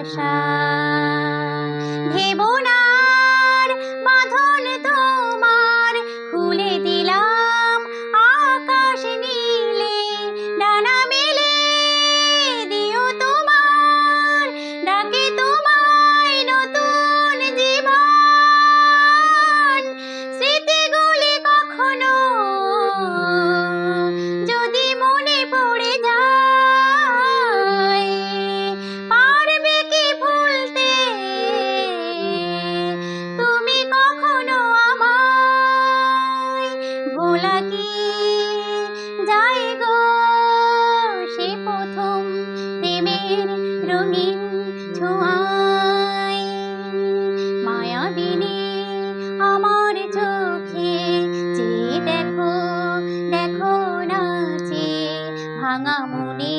আশা। ভেবো না আর বাঁধন তোমার, খুলে দিলাম আকাশ নীলে, ডানা মেলে দিও তোমার, ডাকে তোমায় নতুন জীবন। স্মৃতিগুলি কখনো যদি মনে পড়ে যায়, পারবে কি ভুলতে তুমি কখনো আমায়? ভোলা কি যায় গো সে প্রথম প্রেমের রঙিন ছোঁয়ায়? মায়াবিনী আমার চোখে চেয়ে দেখো, দেখো নাচে ভাঙা মনে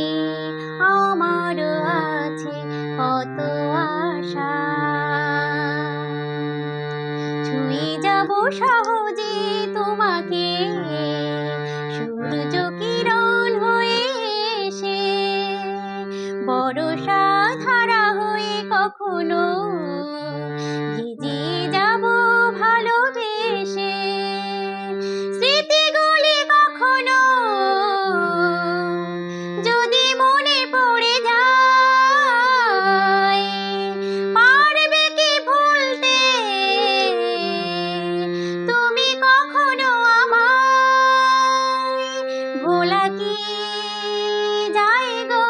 আমার আছে কত আশা। ছুঁয়ে যাব সহজে তোমাকে সূর্য কিরণ হয়ে এসে, বর্ষা ধারা হয়ে কখনো ভিজিয়ে যাব ভালোবেসে। স্মৃতিগুলি কখনো যদি মনে পড়ে যায়, পারবে কি ভুলতে তুমি কখনো আমায়? ভোলা কি যায় গো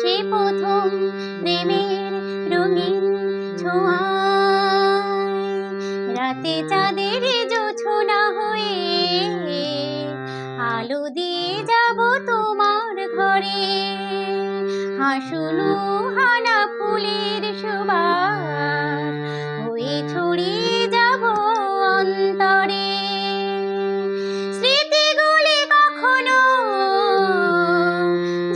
সে প্রথম প্রেমের রঙিন ছোঁয়ায়? রাতে চাঁদের জোছনা হয়ে আলো দিয়ে যাব তোমার ঘরে, হাসুনো হানা ফুলের সুবাস হয়ে ছড়িয়ে যাব অন্তরে। স্মৃতিগুলি কখনো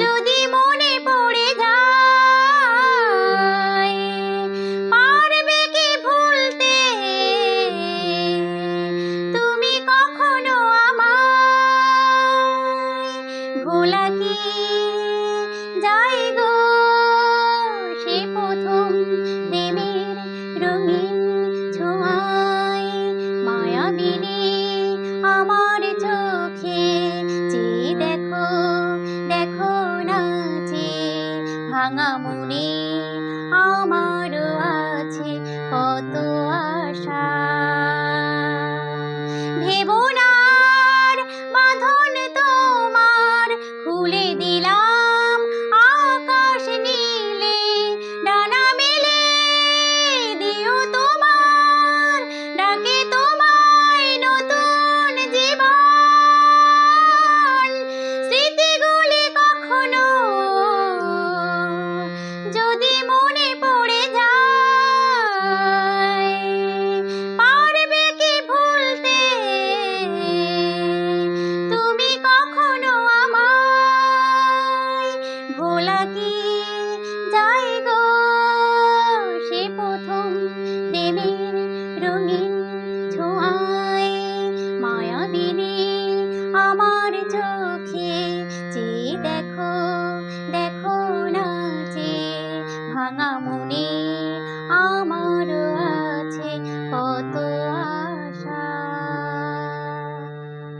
যদি মনে পড়ে যায়, পারবে কি ভুলতে তুমি কখনো আমায়? ভোলা কি যায় গো সে প্রথম প্রেমের রঙিন ছোঁয়ায়? মায়াবিনী আমার চোখে চেয়ে দেখো, দেখো নাচে ভাঙা মনে আমার আছে কত আশা। ভেবো না আর বাঁধন তোমার, খুলে দিলাম আকাশ নীলে, ডানা মেলে দিও তোমার, ডাকে তোমায় নতুন জীবন। স্মৃতিগুলি কখনো যদি মনে পড়ে যায়, পারবে কি ভুলতে তুমি কখনো আমায়? ভোলা কি যায় গো সে প্রথম প্রেমের রঙিন ছোঁয়ায়? মায়াবিনী আমার চোখে চেয়ে দেখো, দেখো নাচে ভাঙা মনে আমার আছে কত